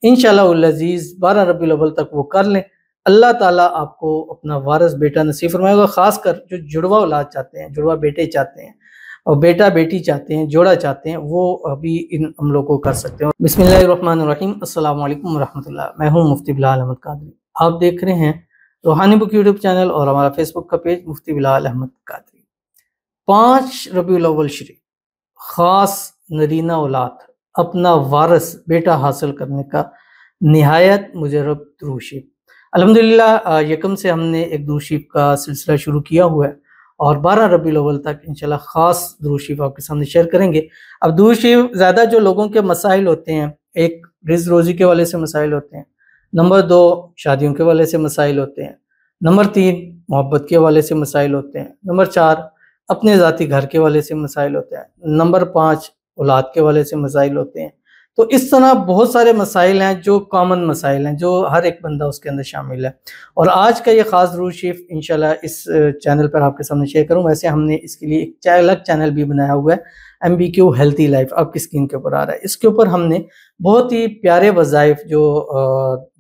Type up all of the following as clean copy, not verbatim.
इंशाअल्लाह उल अज़ीज़ 12 रबीउल अव्वल तक वो कर लें। अल्लाह ताला आपको अपना वारिस बेटा नसीब फरमाएगा। ख़ासकर जो जुड़वा औलाद चाहते हैं, जुड़वा बेटे चाहते हैं और बेटा बेटी चाहते हैं, जोड़ा चाहते हैं, वो अभी इन अमलों को कर सकते हैं। बिस्मिल्लाहिर्रहमानिर्रहीम, अस्सलामु अलैकुम वरहमतुल्लाह। मैं हूँ मुफ्ती बिलाल अहमद कादरी। आप देख रहे हैं रूहानी बुक यूट्यूब चैनल और हमारा फेसबुक का पेज मुफ्ती बिलाल अहमद कादरी। 5 रबीउल अव्वल शरीफ ख़ास नरीना औलाद अपना वारिस बेटा हासिल करने का निहायत मुजरब दुरूद शरीफ। अल्हम्दुलिल्लाह यकम से हमने एक दुरूद शरीफ का सिलसिला शुरू किया हुआ है और 12 रबीउल अव्वल तक इंशाल्लाह ख़ास दुरूद शरीफ आपके सामने शेयर करेंगे। अब दुरूद शरीफ ज़्यादा जो लोगों के मसाइल होते हैं, एक रिज़्क़ रोज़ी के वाले से मसाइल होते हैं, नंबर 2 शादियों के वाले से मसाइल होते हैं, नंबर 3 मोहब्बत के वाले से मसाइल होते हैं, नंबर 4 अपने ज़ाती घर के वाले से मसाइल होते हैं, नंबर 5 औलाद के वाले से मसाइल होते हैं। तो इस तरह बहुत सारे मसाइल हैं जो कॉमन मसाइल हैं, जो हर एक बंदा उसके अंदर शामिल है। और आज का ये ख़ास दुरूद शरीफ इंशाल्लाह इस चैनल पर आपके सामने शेयर करूँ। वैसे हमने इसके लिए एक अलग चैनल भी बनाया हुआ है, MBQ हेल्थी लाइफ, आपकी स्क्रीन के ऊपर आ रहा है। इसके ऊपर हमने बहुत ही प्यारे वज़ाइफ जो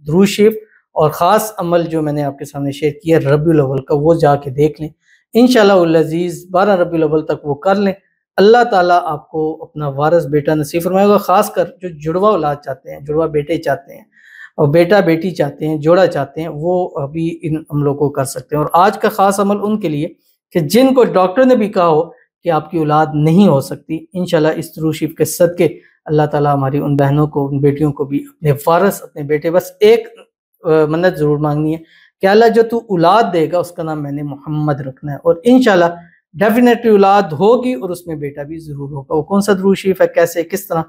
दुरूद शरीफ और ख़ास अमल जो मैंने आपके सामने शेयर किया रबीउल अव्वल का, वो जाके देख लें। इंशाअल्लाह उल अज़ीज़ 12 रबीउल अव्वल तक वो कर लें। अल्लाह ताला आपको अपना वारिस बेटा नसीब फरमाएगा। ख़ासकर जो जुड़वा औलाद चाहते हैं, जुड़वा बेटे चाहते हैं और बेटा बेटी चाहते हैं, जोड़ा चाहते हैं, वो अभी इन अमलों को कर सकते हैं। और आज का ख़ास अमल उनके लिए कि जिनको डॉक्टर ने भी कहा हो कि आपकी औलाद नहीं हो सकती, इंशाल्लाह इस दुरूद शरीफ के सदके अल्लाह ताला हमारी उन बहनों को, उन बेटियों को भी अपने वारिस, अपने बेटे, बस एक मन्नत ज़रूर मांगनी है कि अल्लाह जो तू औलाद देगा उसका नाम मैंने मोहम्मद रखना है। और इंशाल्लाह डेफिनेटली औलाद होगी और उसमें बेटा भी ज़रूर होगा। वो कौन सा दुरूद शरीफ है, कैसे, किस तरह,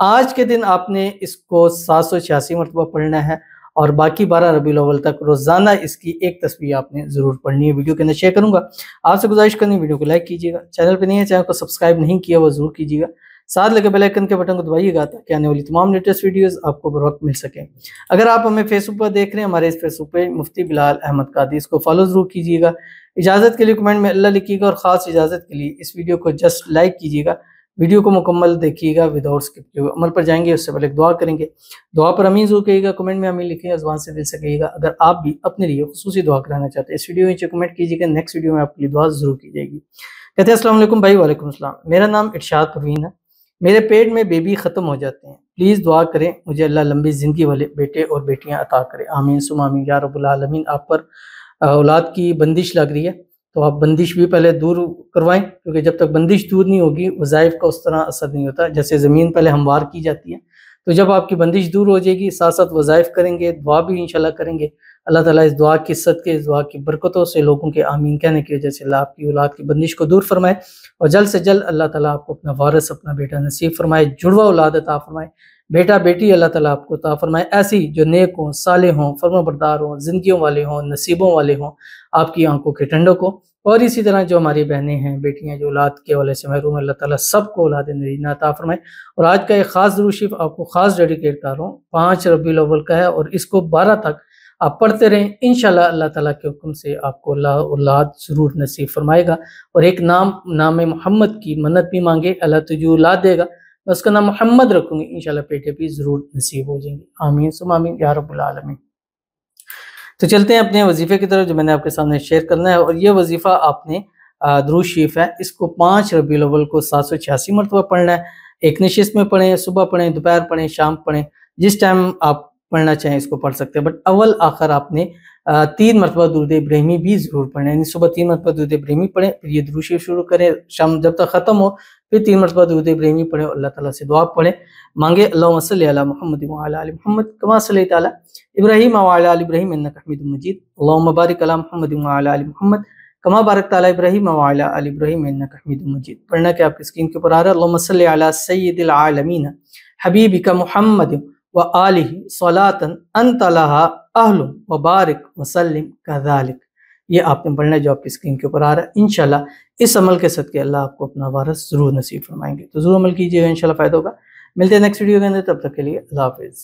आज के दिन आपने इसको 786 मरतबा पढ़ना है और बाकी 12 रबीउल अव्वल तक रोज़ाना इसकी एक तस्बीह आपने ज़रूर पढ़नी है। वीडियो के अंदर शेयर करूँगा। आपसे गुजारिश करनी, वीडियो को लाइक कीजिएगा, चैनल पर नहीं है, चैनल को सब्सक्राइब नहीं किया वो ज़रूर कीजिएगा, साथ लगे बेल आइकन के बटन को दबाइएगा ताकि आने वाली तमाम लेटेस्ट वीडियोस आपको बर वक्त मिल सकें। अगर आप हमें फेसबुक पर देख रहे हैं, हमारे इस फेसबुक पेज मुफ्ती बिलाल अहमद कादरी, इसको फॉलो ज़रूर कीजिएगा। इजाज़त के लिए कमेंट में अल्लाह लिखिएगा और ख़ास इजाज़त के लिए इस वीडियो को जस्ट लाइक कीजिएगा। वीडियो को मुकम्मल देखिएगा विदाउट स्किप। जो अमल पर जाएंगे उससे पहले दुआ करेंगे, दुआ पर आमीन ज़रूर कहिएगा, कमेंट में आमीन लिखिएगा, ज़ुबान से दिल से कहिएगा। अगर आप भी अपने लिए खुसूसी दुआ कराना चाहते हैं, इस वीडियो में नीचे कमेंट कीजिएगा, नेक्स्ट वीडियो में आपके लिए दुआ ज़रूर की जाएगी। कहते हैं अस्सलाम वालेकुम भाई। वालेकुम अस्सलाम। मेरा नाम इरशाद परवीन है, मेरे पेट में बेबी ख़त्म हो जाते हैं, प्लीज़ दुआ करें मुझे अल्लाह लंबी ज़िंदगी वाले बेटे और बेटियां अता करे, आमीन सुम आमीन या रब्बुल आलमीन। आप पर औलाद की बंदिश लग रही है तो आप बंदिश भी पहले दूर करवाएं, क्योंकि जब तक बंदिश दूर नहीं होगी वज़ाइफ का उस तरह असर नहीं होता। जैसे ज़मीन पहले हमवार की जाती है, तो जब आपकी बंदिश दूर हो जाएगी, साथ साथ वज़ाइफ करेंगे, दुआ भी इंशाल्लाह करेंगे। अल्लाह ताला इस दुआ की सदके, इस दुआ की बरकतों से लोगों के आमीन कहने की वजह से अल्लाह आपकी औलाद की बंदिश को दूर फरमाए और जल्द से जल्द अल्लाह ताला आपको अपना वारिस, अपना बेटा नसीब फरमाए, जुड़वा औलाद अता फरमाए, बेटा बेटी अल्लाह ताला आपको अता फरमाए, ऐसी जो नेक हों, साले हों, फर्माबरदार हों, ज़िंदगियों वाले हों, नसीबों वाले हों, आपकी आंखों के ठंडक हो। और इसी तरह जो हमारी बहनें हैं, बेटियां जो औलाद के हवाले से महरूम, अल्लाह ताला सबको औलाद नरीना अता फरमाए। और आज का एक ख़ास दुरूद शरीफ आपको ख़ास डेडिकेट कर रहा हूँ, 5 रबीउल अव्वल का है और इसको 12 तक आप पढ़ते रहें। इंशाल्लाह अल्लाह ताला के हुक्म से आपको अल्लाह औलाद ज़रूर नसीब फरमाएगा। और एक नाम मोहम्मद की मन्नत भी मांगे, अल्लाह तुझे औलाद देगा, मैं उसका नाम मोहम्मद रखूँगी, इंशाल्लाह बेटे भी ज़रूर नसीब हो जाएंगे, आमीन सुम आमीन या रब्बुल आलमीन। तो चलते हैं अपने वजीफ़े की तरफ जो मैंने आपके सामने शेयर करना है। और ये वजीफ़ा आपने दुरूद शरीफ है, इसको 5 रबीउल अव्वल को 786 मरतबा पढ़ना है। एक नशिस्त में पढ़ें, सुबह पढ़ें, दोपहर पढ़ें, शाम पढ़ें, जिस टाइम आप पढ़ना चाहें इसको पढ़ सकते हैं। बट अव्वल आखिर आपने 3 मरतबा दुरूद इब्राहिमी भी ज़रूर पढ़ें, यानी सुबह 3 मरतबा दुरूद इब्राहिमी पढ़ें, फिर ये दुरूद शरीफ शुरू करें, शाम जब तक ख़त्म हो फिर 3 मरतबा दुरूद इब्राहिमी पढ़ें और अल्लाह ताला से दुआ पढ़ें, मांगे अल्लाहुम्मा सल्लि अला मुहम्मद व अला आलि मुहम्मद कमा सल्लैता अला इब्राहीम व अला आलि इब्राहीम इन्नका हमीदुम मजीद, अल्लाहुम्मा बारिक अला मुहम्मद व अला आलि मुहम्मद कमा बारकता अला इब्राहीम व अला आलि इब्राहीम इन्नका हमीदुम मजीद। पढ़ना कि आपकी स्क्रीन के ऊपर आ रहा है, अल्लाहुम्मा सल्लि अला सय्यिदिल आलमीन हबीबिका मुहम्मद व आलिहि सलातन अंता लहा अहलुन व बारिक व सल्लिम कज़ालिक। ये आपने पढ़ना है जो आपकी स्क्रीन के ऊपर आ रहा है। इंशाल्लाह इस अमल के सदके अल्लाह आपको अपना वारिस ज़रूर नसीब फरमाएंगे, तो ज़रूर अमल कीजिएगा, इंशाल्लाह फ़ायदा होगा। मिलते हैं नेक्स्ट वीडियो के अंदर, तब तक के लिए अल्लाह हाफ़िज़।